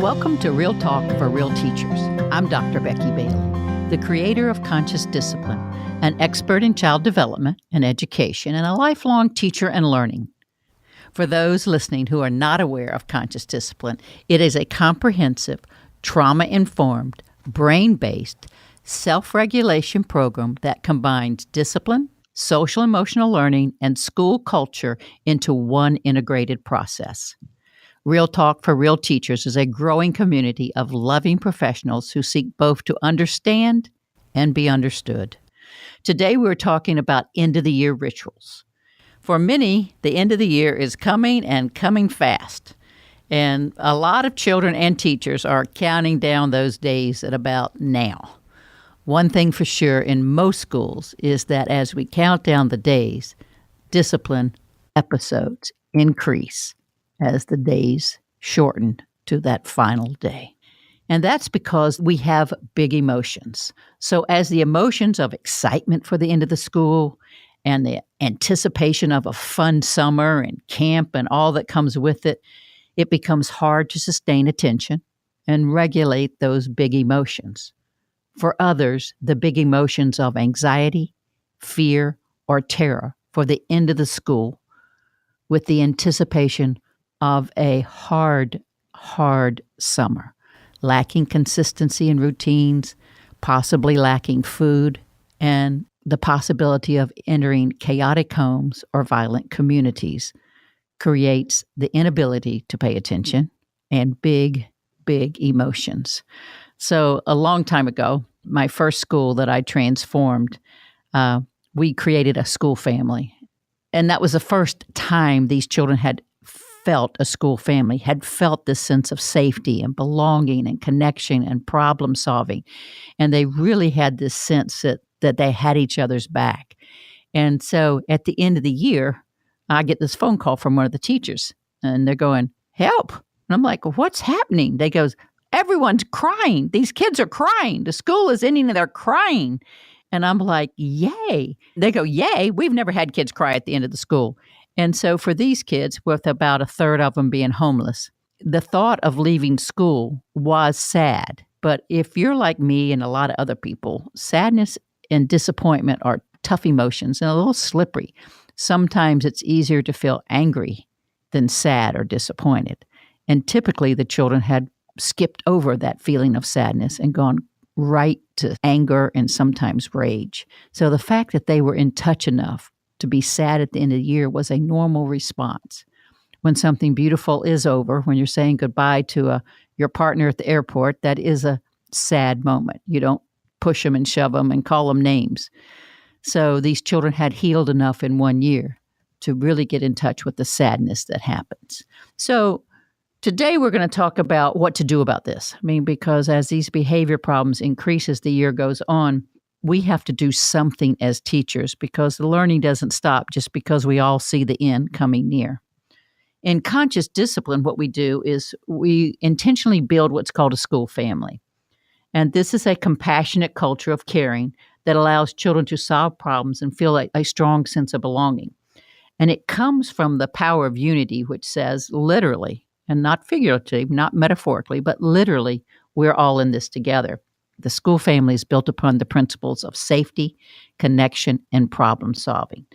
Welcome to Real Talk for Real Teachers. I'm Dr. Becky Bailey, the creator of Conscious Discipline, an expert in child development and education, and a lifelong teacher and learning. For those listening who are not aware of Conscious Discipline, it is a comprehensive, trauma-informed, brain-based, self-regulation program that combines discipline, social-emotional learning, and school culture into one integrated process. Real Talk for Real Teachers is a growing community of loving professionals who seek both to understand and be understood. Today we're talking about end-of-the-year rituals. For many, the end of the year is coming and coming fast. And a lot of children and teachers are counting down those days at about now. One thing for sure in most schools is that as we count down the days, discipline episodes increase as the days shorten to that final day. And that's because we have big emotions. So as the emotions of excitement for the end of the school and the anticipation of a fun summer and camp and all that comes with it, it becomes hard to sustain attention and regulate those big emotions. For others, the big emotions of anxiety, fear, or terror for the end of the school with the anticipation of a hard summer, lacking consistency in routines, possibly lacking food, and the possibility of entering chaotic homes or violent communities creates the inability to pay attention and big emotions. So a long time ago, my first school that I transformed, we created a school family. And that was the first time these children had felt a school family, had felt this sense of safety and belonging and connection and problem solving. And they really had this sense that they had each other's back. And so at the end of the year, I get this phone call from one of the teachers and they're going, "Help." And I'm like, "What's happening?" They goes, "Everyone's crying. These kids are crying. The school is ending and they're crying." And I'm like, "Yay." They go, "Yay. We've never had kids cry at the end of the school." And so for these kids, with about a third of them being homeless, the thought of leaving school was sad. But if you're like me and a lot of other people, sadness and disappointment are tough emotions and a little slippery. Sometimes it's easier to feel angry than sad or disappointed. And typically the children had skipped over that feeling of sadness and gone right to anger and sometimes rage. So the fact that they were in touch enough to be sad at the end of the year was a normal response. When something beautiful is over, when you're saying goodbye to your partner at the airport, that is a sad moment. You don't push them and shove them and call them names. So these children had healed enough in 1 year to really get in touch with the sadness that happens. So today we're going to talk about what to do about this. I mean, because as these behavior problems increase as the year goes on, we have to do something as teachers because the learning doesn't stop just because we all see the end coming near. In conscious discipline, what we do is we intentionally build what's called a school family. And this is a compassionate culture of caring that allows children to solve problems and feel a strong sense of belonging. And it comes from the power of unity, which says literally, and not figuratively, not metaphorically, but literally, we're all in this together. The school family is built upon the principles of safety, connection, and problem solving,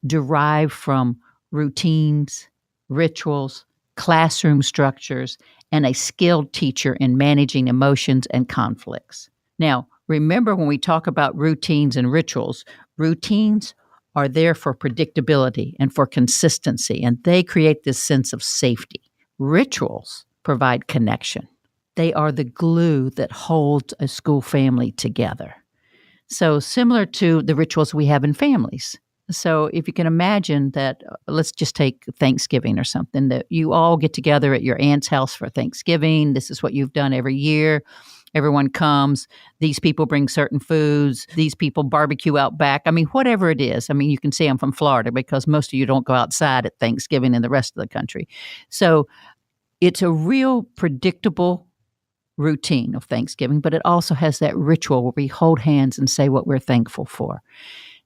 derived from routines, rituals, classroom structures, and a skilled teacher in managing emotions and conflicts. Now, remember when we talk about routines and rituals are there for predictability and for consistency, and they create this sense of safety. Rituals provide connection. They are the glue that holds a school family together. So similar to the rituals we have in families. So if you can imagine that, let's just take Thanksgiving or something, that you all get together at your aunt's house for Thanksgiving. This is what you've done every year. Everyone comes. These people bring certain foods. These people barbecue out back. I mean, whatever it is. I mean, you can see I'm from Florida because most of you don't go outside at Thanksgiving in the rest of the country. So it's a real predictable routine of Thanksgiving, but it also has that ritual where we hold hands and say what we're thankful for.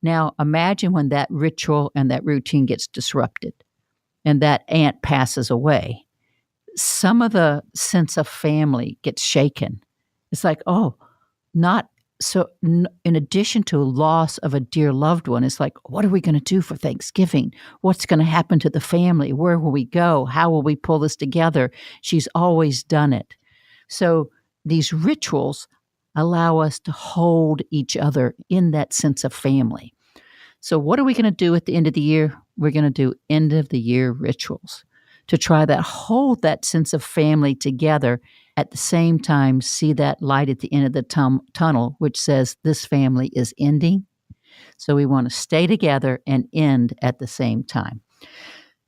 Now, imagine when that ritual and that routine gets disrupted and that aunt passes away. some of the sense of family gets shaken. It's like, oh, not so. In addition to loss of a dear loved one, it's like, what are we going to do for Thanksgiving? What's going to happen to the family? Where will we go? How will we pull this together? She's always done it. So these rituals allow us to hold each other in that sense of family. So what are we going to do at the end of the year? We're going to do end of the year rituals to try that, hold that sense of family together. At the same time, see that light at the end of the tunnel, which says this family is ending. So we want to stay together and end at the same time.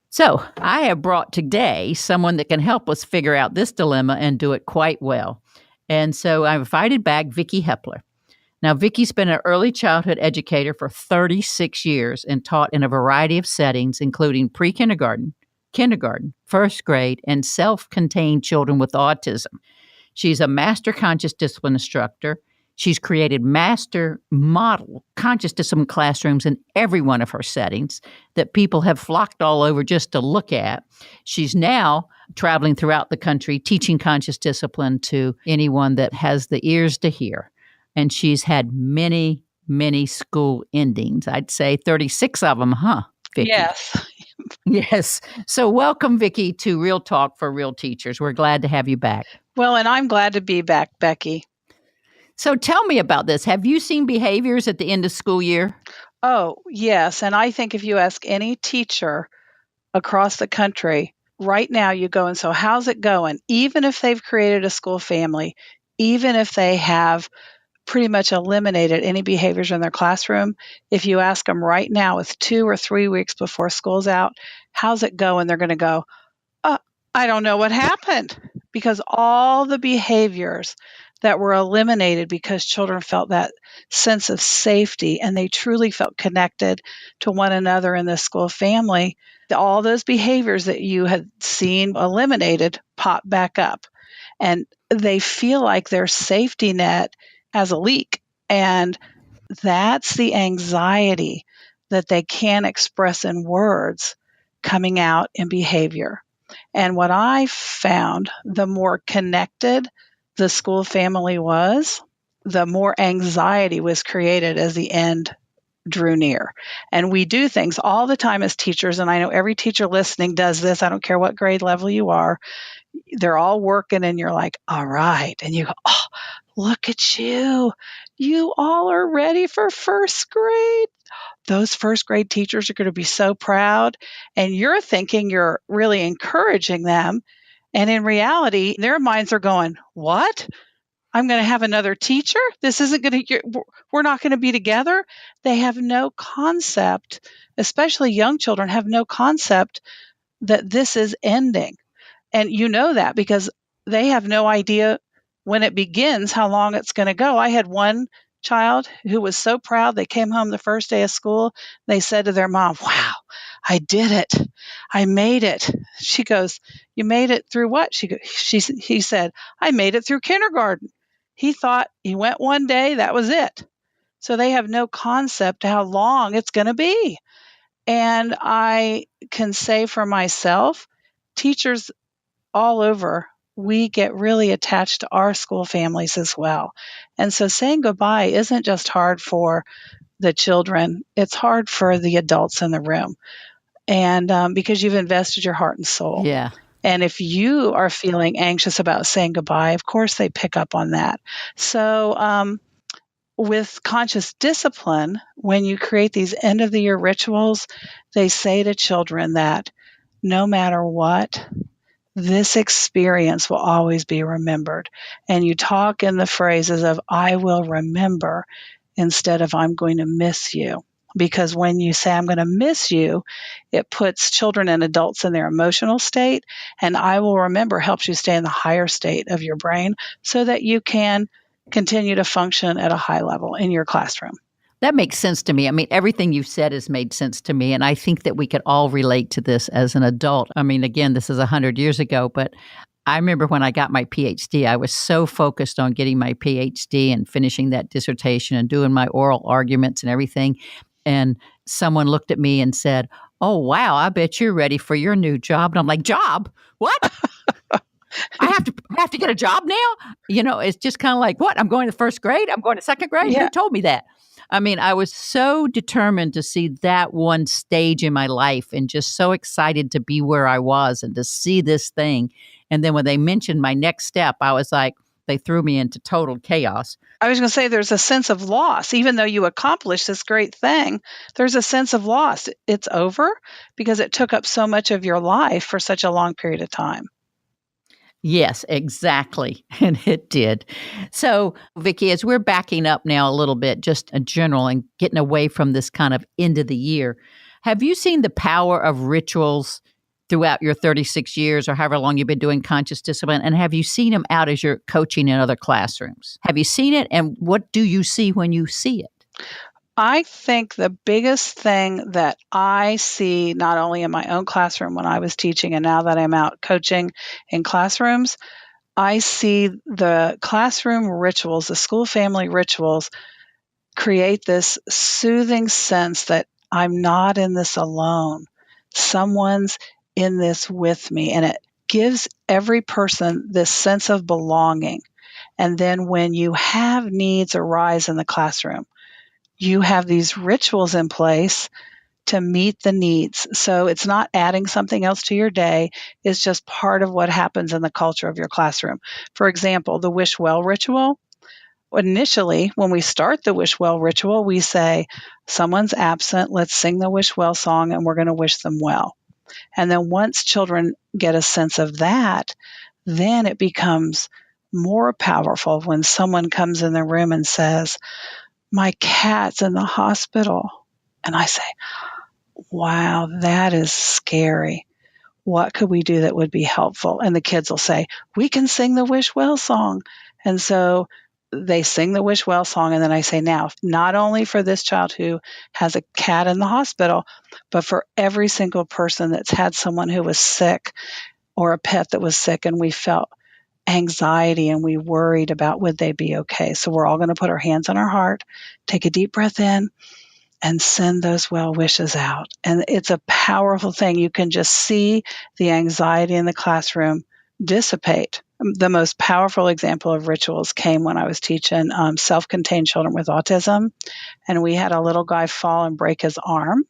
So I have brought today someone that can help us figure out this dilemma and do it quite well. And so I invited back Vicky Hepler. Now, Vicky's been an early childhood educator for 36 years and taught in a variety of settings, including pre-kindergarten, kindergarten, first grade, and self-contained children with autism. She's a master conscious discipline instructor. She's created master model conscious discipline classrooms in every one of her settings that people have flocked all over just to look at. She's now traveling throughout the country teaching conscious discipline to anyone that has the ears to hear. And she's had many, many school endings. I'd say 36 of them, huh, Vicky? Yes. Yes. So welcome, Vicky, to Real Talk for Real Teachers. We're glad to have you back. Well, and I'm glad to be back, Becky. So tell me about this. Have you seen behaviors at the end of school year? Oh, yes. And I think if you ask any teacher across the country, right now you go and so how's it going? Even if they've created a school family, even if they have pretty much eliminated any behaviors in their classroom, if you ask them right now with 2 or 3 weeks before school's out, how's it going? They're going to go, I don't know what happened, because all the behaviors that were eliminated because children felt that sense of safety and they truly felt connected to one another in the school family, all those behaviors that you had seen eliminated pop back up. And they feel like their safety net has a leak. And that's the anxiety that they can't express in words coming out in behavior. And what I found, the more connected the school family was, the more anxiety was created as the end drew near. And we do things all the time as teachers, and I know every teacher listening does this. I don't care what grade level you are. They're all working, and you're like, all right. And you go, oh, look at you. You all are ready for first grade. Those first grade teachers are going to be so proud. And you're thinking you're really encouraging them. And in reality, their minds are going, what? I'm going to have another teacher? This isn't going to, we're not going to be together. They have no concept, especially young children have no concept that this is ending. And you know that because they have no idea when it begins, how long it's going to go. I had one child who was so proud. They came home the first day of school. They said to their mom, wow, I did it. I made it. She goes, you made it through what? He said, I made it through kindergarten. He thought he went one day, that was it. So they have no concept how long it's going to be. And I can say for myself, teachers all over, we get really attached to our school families as well. And so saying goodbye isn't just hard for the children, it's hard for the adults in the room. And because you've invested your heart and soul. Yeah. And if you are feeling anxious about saying goodbye, of course they pick up on that. So with conscious discipline, when you create these end of the year rituals, they say to children that no matter what, this experience will always be remembered. And you talk in the phrases of, I will remember, instead of I'm going to miss you. Because when you say, I'm going to miss you, it puts children and adults in their emotional state. And I will remember helps you stay in the higher state of your brain so that you can continue to function at a high level in your classroom. That makes sense to me. I mean, everything you've said has made sense to me. And I think that we could all relate to this as an adult. I mean, again, this is 100 years ago, but I remember when I got my PhD, I was so focused on getting my PhD and finishing that dissertation and doing my oral arguments and everything. And someone looked at me and said, oh, wow, I bet you're ready for your new job. And I'm like, job? What? I have to get a job now? It's just kind of like, what? I'm going to first grade? I'm going to second grade? Who Yeah. told me that? I mean, I was so determined to see that one stage in my life and just so excited to be where I was and to see this thing. And then when they mentioned my next step, I was like, they threw me into total chaos. I was going to say there's a sense of loss. Even though you accomplished this great thing, there's a sense of loss. It's over because it took up so much of your life for such a long period of time. Yes, exactly. And it did. So, Vicky, as we're backing up now a little bit, just a general and getting away from this kind of end of the year, have you seen the power of rituals throughout your 36 years or however long you've been doing conscious discipline? And have you seen them out as you're coaching in other classrooms? Have you seen it? And what do you see when you see it? I think the biggest thing that I see, not only in my own classroom when I was teaching and now that I'm out coaching in classrooms, I see the classroom rituals, the school family rituals, create this soothing sense that I'm not in this alone. Someone's in this with me. And it gives every person this sense of belonging. And then when you have needs arise in the classroom, you have these rituals in place to meet the needs. So it's not adding something else to your day. It's just part of what happens in the culture of your classroom. For example, the wish well ritual. Initially, when we start the wish well ritual, we say, someone's absent, let's sing the wish well song and we're going to wish them well. And then once children get a sense of that, then it becomes more powerful when someone comes in the room and says, my cat's in the hospital. And I say, wow, that is scary. What could we do that would be helpful? And the kids will say, we can sing the wish well song. And so they sing the wish well song. And then I say, now, not only for this child who has a cat in the hospital, but for every single person that's had someone who was sick or a pet that was sick, and we felt anxiety and we worried about would they be okay. So we're all going to put our hands on our heart, take a deep breath in, and send those well wishes out. And it's a powerful thing. You can just see the anxiety in the classroom dissipate. The most powerful example of rituals came when I was teaching self-contained children with autism. And we had a little guy fall and break his arm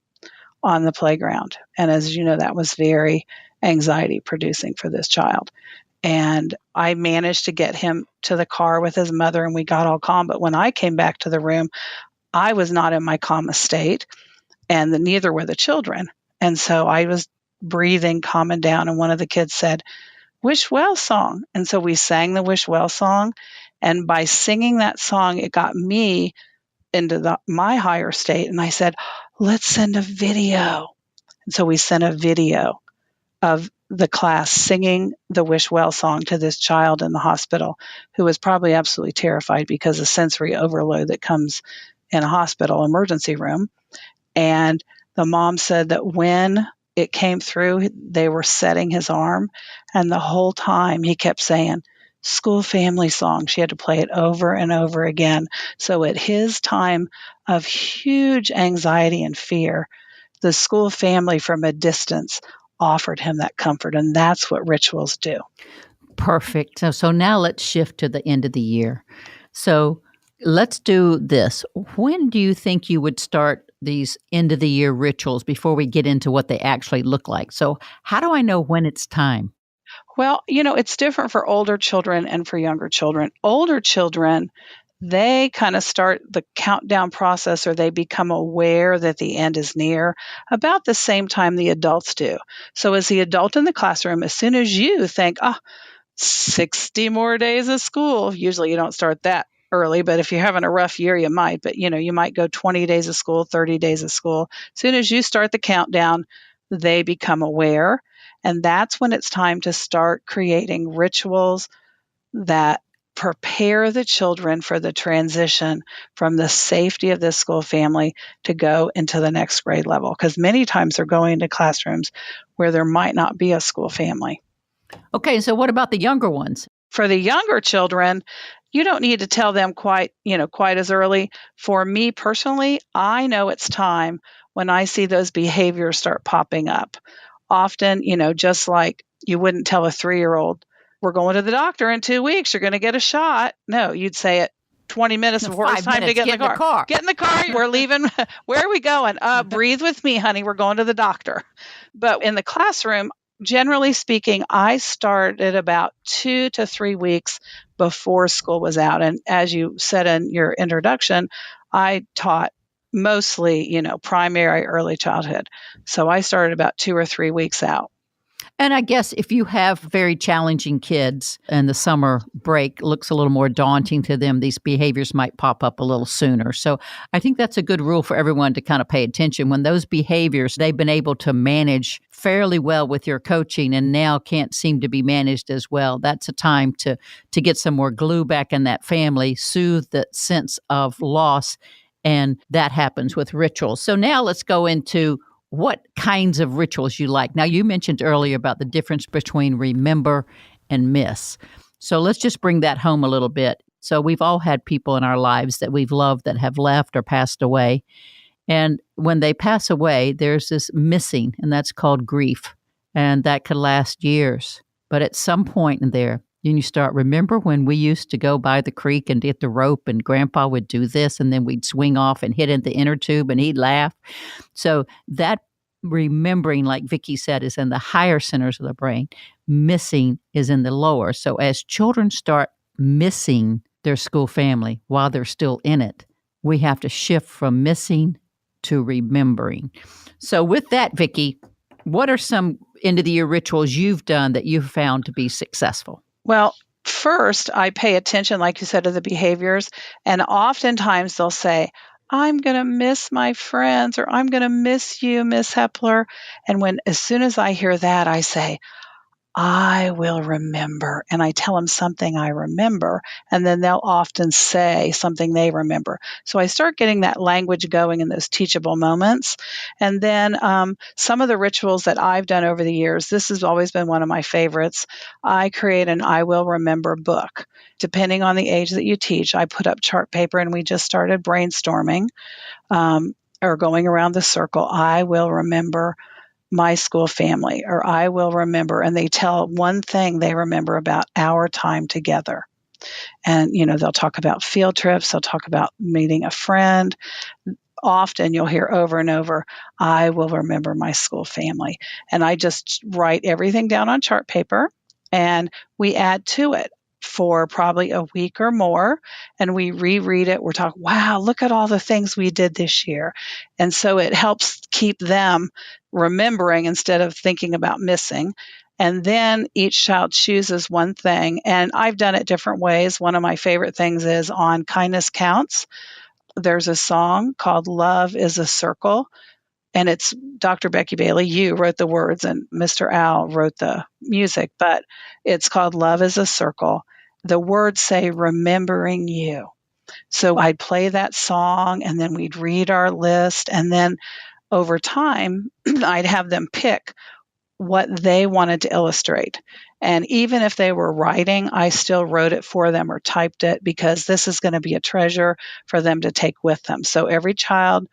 on the playground. And as you know, that was very anxiety producing for this child. And I managed to get him to the car with his mother and we got all calm. But when I came back to the room, I was not in my calmest state, and neither were the children. And so I was breathing, calming down, and one of the kids said, Wish Well song. And so we sang the Wish Well song. And by singing that song, it got me into my higher state. And I said, let's send a video. And so we sent a video of the class singing the Wish Well song to this child in the hospital who was probably absolutely terrified because of sensory overload that comes in a hospital emergency room. And the mom said that when it came through, they were setting his arm. And the whole time he kept saying, school family song. She had to play it over and over again. So at his time of huge anxiety and fear, the school family from a distance offered him that comfort. And that's what rituals do. Perfect. So now let's shift to the end of the year. So let's do this. When do you think you would start these end of the year rituals before we get into what they actually look like? So how do I know when it's time? Well, it's different for older children and for younger children. Older children, they kind of start the countdown process or they become aware that the end is near about the same time the adults do. So as the adult in the classroom, as soon as you think, 60 more days of school, usually you don't start that early, but if you're having a rough year, you might. But, you might go 20 days of school, 30 days of school. As soon as you start the countdown, they become aware. And that's when it's time to start creating rituals that prepare the children for the transition from the safety of this school family to go into the next grade level. Because many times they're going into classrooms where there might not be a school family. Okay, so what about the younger ones? For the younger children, you don't need to tell them quite as early. For me personally, I know it's time when I see those behaviors start popping up. Often, just like you wouldn't tell a 3-year-old, we're going to the doctor in 2 weeks, you're going to get a shot. No, you'd say it 20 minutes before it's time to get in the car. Get in the car. We're leaving. Where are we going? Breathe with me, honey. We're going to the doctor. But in the classroom, generally speaking, I started about 2 to 3 weeks before school was out. And as you said in your introduction, I taught mostly, primary early childhood. So I started about 2 or 3 weeks out. And I guess if you have very challenging kids and the summer break looks a little more daunting to them, these behaviors might pop up a little sooner. So I think that's a good rule for everyone to kind of pay attention. When those behaviors they've been able to manage fairly well with your coaching and now can't seem to be managed as well, that's a time to get some more glue back in that family, soothe the sense of loss, and that happens with rituals. So now let's go into what kinds of rituals you like. Now, you mentioned earlier about the difference between remember and miss. So let's just bring that home a little bit. So we've all had people in our lives that we've loved that have left or passed away. And when they pass away, there's this missing, and that's called grief. And that could last years. But at some point in there, then you start, remember when we used to go by the creek and get the rope and Grandpa would do this and then we'd swing off and hit in the inner tube and he'd laugh. So that remembering, like Vicky said, is in the higher centers of the brain. Missing is in the lower. So as children start missing their school family while they're still in it, we have to shift from missing to remembering. So with that, Vicky, what are some end of the year rituals you've done that you've found to be successful? Well, first, I pay attention, like you said, to the behaviors. And oftentimes they'll say, I'm going to miss my friends, or I'm going to miss you, Miss Hepler. And as soon as I hear that, I say, I will remember. And I tell them something I remember. And then they'll often say something they remember. So I start getting that language going in those teachable moments. And then some of the rituals that I've done over the years, this has always been one of my favorites. I create an I will remember book. Depending on the age that you teach, I put up chart paper and we just started brainstorming or going around the circle. I will remember my school family, or I will remember, and they tell one thing they remember about our time together. And, they'll talk about field trips, they'll talk about meeting a friend. Often you'll hear over and over, I will remember my school family. And I just write everything down on chart paper and we add to it for probably a week or more, and we reread it. We're talking, wow, look at all the things we did this year. And so it helps keep them remembering instead of thinking about missing. And then each child chooses one thing, and I've done it different ways. One of my favorite things is on Kindness Counts. There's a song called Love is a Circle, and it's Dr. Becky Bailey. You wrote the words, and Mr. Al wrote the music, but it's called Love is a Circle. The words say, remembering you. So I'd play that song, and then we'd read our list, and then over time, I'd have them pick what they wanted to illustrate. And even if they were writing, I still wrote it for them or typed it, because this is going to be a treasure for them to take with them. So every child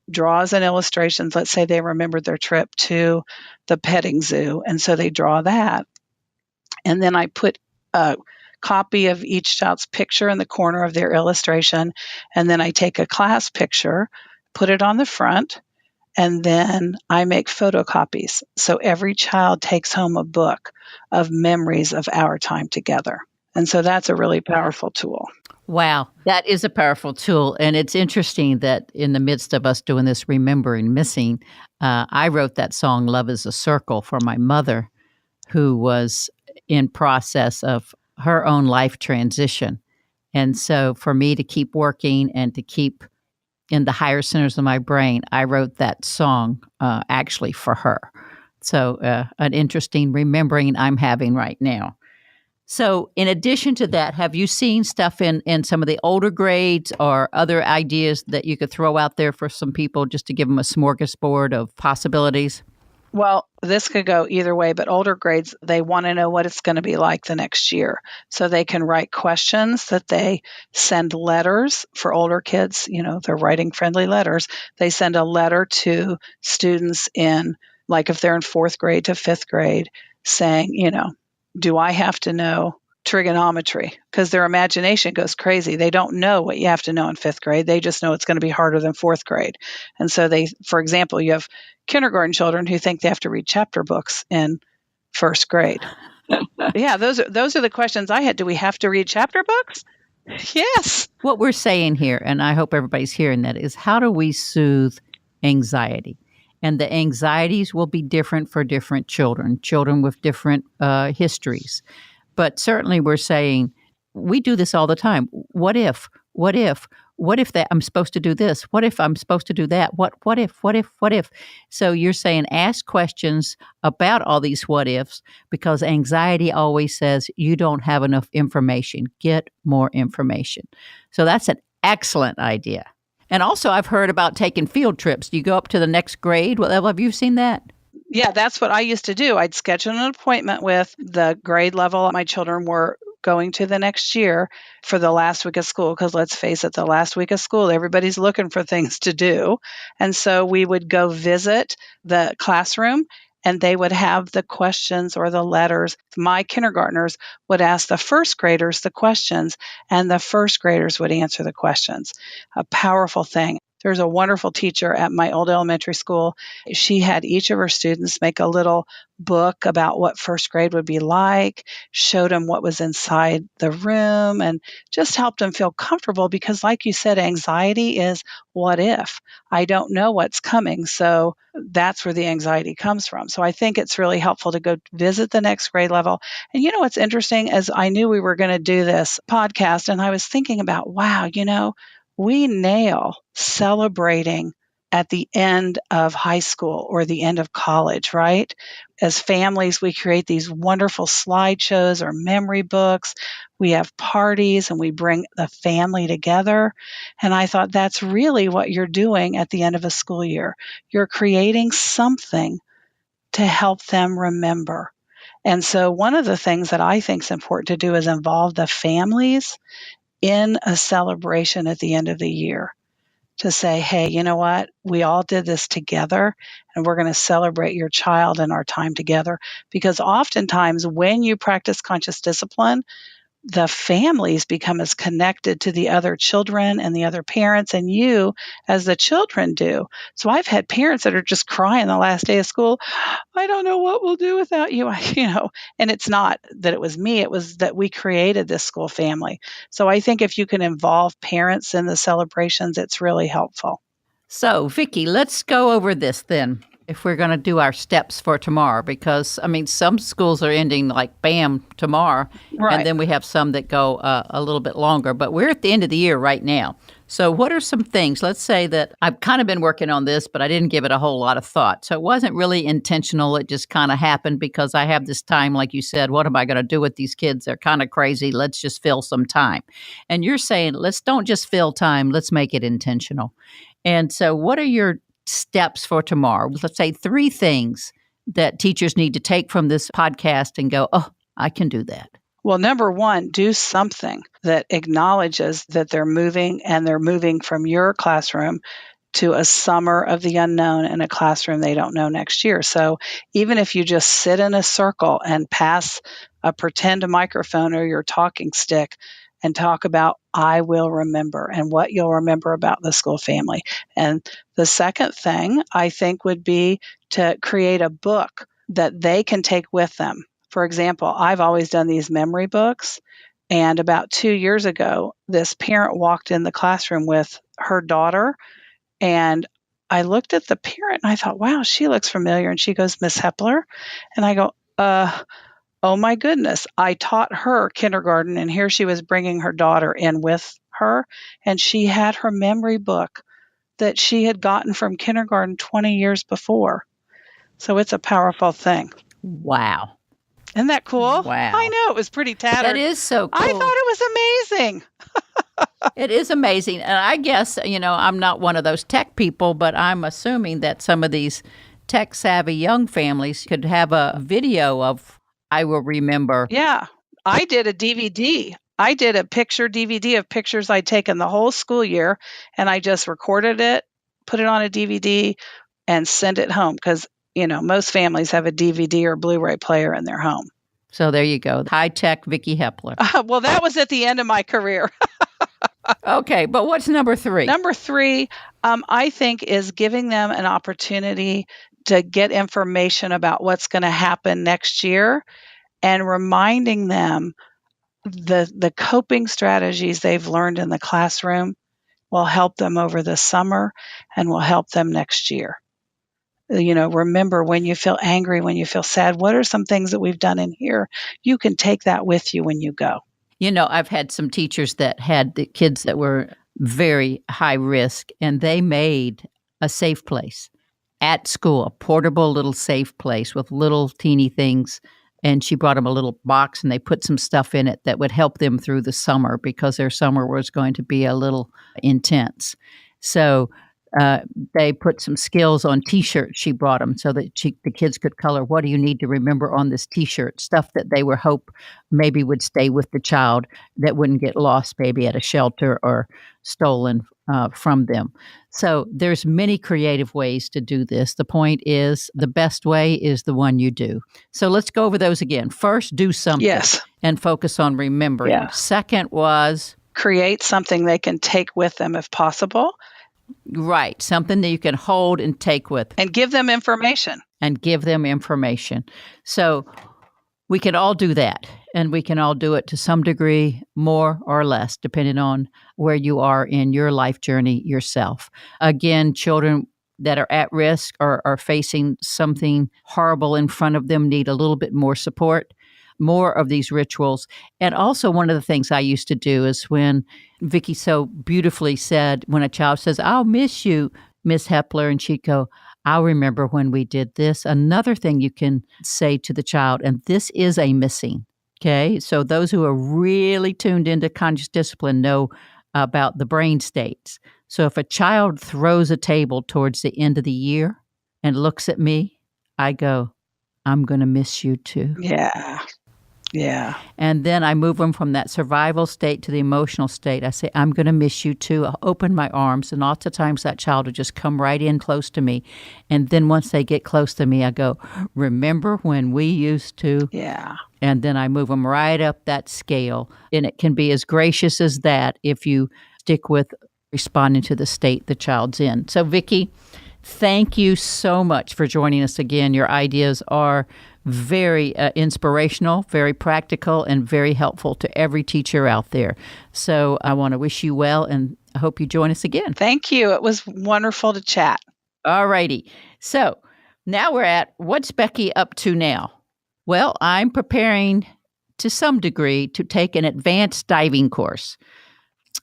draws an illustration. Let's say they remembered their trip to the petting zoo, and so they draw that. And then I put a copy of each child's picture in the corner of their illustration, and then I take a class picture, put it on the front, and then I make photocopies. So every child takes home a book of memories of our time together. And so that's a really powerful tool. Wow, that is a powerful tool. And it's interesting that in the midst of us doing this remembering missing, I wrote that song, Love is a Circle, for my mother, who was in process of her own life transition. And so for me to keep working and to keep in the higher centers of my brain, I wrote that song actually for her. So an interesting remembering I'm having right now. So in addition to that, have you seen stuff in some of the older grades or other ideas that you could throw out there for some people just to give them a smorgasbord of possibilities? Well, this could go either way, but older grades, they want to know what it's going to be like the next year. So they can write questions that they send letters for older kids. They're writing friendly letters. They send a letter to students in, like if they're in fourth grade to fifth grade, saying, do I have to know trigonometry? Because their imagination goes crazy. They don't know what you have to know in fifth grade. They just know it's going to be harder than fourth grade. And so for example, you have kindergarten children who think they have to read chapter books in first grade. Yeah, those are the questions I had. Do we have to read chapter books? Yes. What we're saying here, and I hope everybody's hearing that, is how do we soothe anxiety? And the anxieties will be different for different children with different histories. But certainly we're saying, we do this all the time. What if that I'm supposed to do this? What if I'm supposed to do that? What if? So you're saying ask questions about all these what ifs, because anxiety always says you don't have enough information. Get more information. So that's an excellent idea. And also I've heard about taking field trips. Do you go up to the next grade? Well, have you seen that? Yeah, that's what I used to do. I'd schedule an appointment with the grade level my children were going to the next year for the last week of school, because let's face it, the last week of school, everybody's looking for things to do. And so we would go visit the classroom, and they would have the questions or the letters. My kindergartners would ask the first graders the questions, and the first graders would answer the questions. A powerful thing. There's a wonderful teacher at my old elementary school. She had each of her students make a little book about what first grade would be like, showed them what was inside the room, and just helped them feel comfortable, because like you said, anxiety is what if? I don't know what's coming. So that's where the anxiety comes from. So I think it's really helpful to go visit the next grade level. And what's interesting, as I knew we were going to do this podcast, and I was thinking about, wow, we nail celebrating at the end of high school or the end of college, right? As families, we create these wonderful slideshows or memory books. We have parties and we bring the family together. And I thought that's really what you're doing at the end of a school year. You're creating something to help them remember. And so one of the things that I think is important to do is involve the families in a celebration at the end of the year, to say, hey, you know what? We all did this together, and we're going to celebrate your child and our time together. Because oftentimes when you practice conscious discipline, the families become as connected to the other children and the other parents and you as the children do. So I've had parents that are just crying the last day of school. I don't know what we'll do without you. And it's not that it was me, it was that we created this school family. So I think if you can involve parents in the celebrations, it's really helpful. So, Vicky, let's go over this then, if we're going to do our steps for tomorrow, because, some schools are ending like bam tomorrow, Right. And then we have some that go a little bit longer, but we're at the end of the year right now. So what are some things, let's say that I've kind of been working on this, but I didn't give it a whole lot of thought. So it wasn't really intentional. It just kind of happened because I have this time, like you said, what am I going to do with these kids? They're kind of crazy. Let's just fill some time. And you're saying, let's don't just fill time. Let's make it intentional. And so what are your steps for tomorrow? Let's say 3 things that teachers need to take from this podcast and go, oh, I can do that. Well, number one, do something that acknowledges that they're moving, and they're moving from your classroom to a summer of the unknown and a classroom they don't know next year. So even if you just sit in a circle and pass a pretend microphone or your talking stick and talk about, I will remember, and what you'll remember about the school family. And the second thing I think would be to create a book that they can take with them. For example, I've always done these memory books. And about 2 years ago, this parent walked in the classroom with her daughter. And I looked at the parent and I thought, wow, she looks familiar. And she goes, Miss Hepler. And I go, oh my goodness. I taught her kindergarten, and here she was bringing her daughter in with her. And she had her memory book that she had gotten from kindergarten 20 years before. So it's a powerful thing. Wow. Isn't that cool? Wow. I know, it was pretty tattered. That is so cool. I thought it was amazing. It is amazing. And I guess, I'm not one of those tech people, but I'm assuming that some of these tech-savvy young families could have a video of I Will Remember. Yeah. I did a DVD. I did a picture DVD of pictures I'd taken the whole school year, and I just recorded it, put it on a DVD, and sent it home because, most families have a DVD or Blu-ray player in their home. So there you go. High-tech Vicky Hepler. Well, that was at the end of my career. Okay, but what's number 3? Number 3, I think, is giving them an opportunity to get information about what's going to happen next year and reminding them the coping strategies they've learned in the classroom will help them over the summer and will help them next year. Remember, when you feel angry, when you feel sad, what are some things that we've done in here? You can take that with you when you go. I've had some teachers that had the kids that were very high risk, and they made a safe place at school, a portable little safe place with little teeny things. And she brought them a little box, and they put some stuff in it that would help them through the summer because their summer was going to be a little intense. So they put some skills on T-shirts she brought them so that the kids could color, what do you need to remember on this T-shirt? Stuff that they would hope maybe would stay with the child that wouldn't get lost maybe at a shelter or stolen from them. So there's many creative ways to do this. The point is the best way is the one you do. So let's go over those again. First, do something. Yes. And focus on remembering. Yeah. Second was? Create something they can take with them if possible. Right. Something that you can hold and take with. And give them information. So we can all do that. And we can all do it to some degree, more or less, depending on where you are in your life journey yourself. Again, children that are at risk or are facing something horrible in front of them need a little bit more support, more of these rituals. And also one of the things I used to do is when Vicky so beautifully said, when a child says, I'll miss you, Miss Hepler, and she'd go, I'll remember when we did this. Another thing you can say to the child, and this is a missing. Okay, so those who are really tuned into conscious discipline know about the brain states. So if a child throws a table towards the end of the year and looks at me, I go, I'm going to miss you too. Yeah. And then I move them from that survival state to the emotional state. I say, I'm going to miss you too. I'll open my arms. And lots of times that child will just come right in close to me. And then once they get close to me, I go, remember when we used to? Yeah. And then I move them right up that scale. And it can be as gracious as that if you stick with responding to the state the child's in. So, Vicky, thank you so much for joining us again. Your ideas are very inspirational, very practical, and very helpful to every teacher out there. So I want to wish you well, and I hope you join us again. Thank you. It was wonderful to chat. All righty. So now we're at what's Becky up to now? Well, I'm preparing to some degree to take an advanced diving course.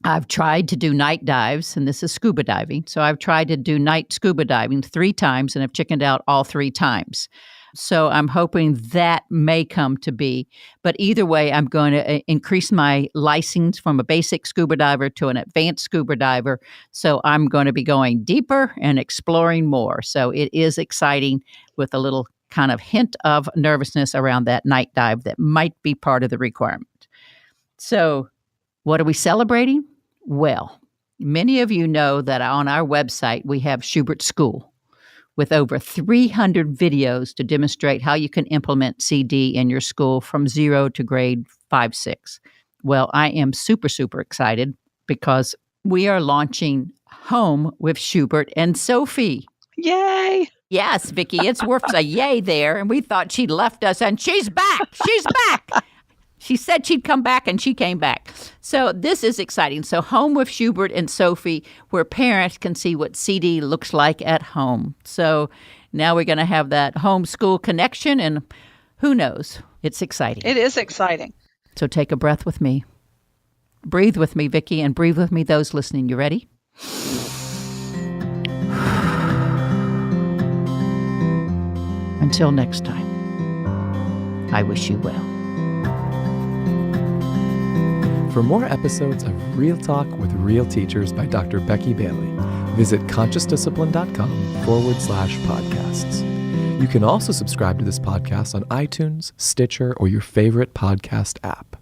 I've tried to do night dives, and this is scuba diving. So I've tried to do night scuba diving 3 times, and I've chickened out all 3 times. So I'm hoping that may come to be. But either way, I'm going to increase my license from a basic scuba diver to an advanced scuba diver. So I'm going to be going deeper and exploring more. So it is exciting with a little kind of hint of nervousness around that night dive that might be part of the requirement. So what are we celebrating? Well, many of you know that on our website, we have Schubert School with over 300 videos to demonstrate how you can implement CD in your school from 0 to grade 5, 6. Well, I am super, super excited because we are launching Home with Schubert and Sophie. Yay! Yes, Vicky, it's worth a yay there. And we thought she'd left us, and she's back. She's back. She said she'd come back, and she came back. So this is exciting. So Home with Schubert and Sophie, where parents can see what CD looks like at home. So now we're going to have that homeschool connection, and who knows? It's exciting. It is exciting. So take a breath with me. Breathe with me, Vicky, and breathe with me, those listening. You ready? Until next time, I wish you well. For more episodes of Real Talk with Real Teachers by Dr. Becky Bailey, visit consciousdiscipline.com/podcasts. You can also subscribe to this podcast on iTunes, Stitcher, or your favorite podcast app.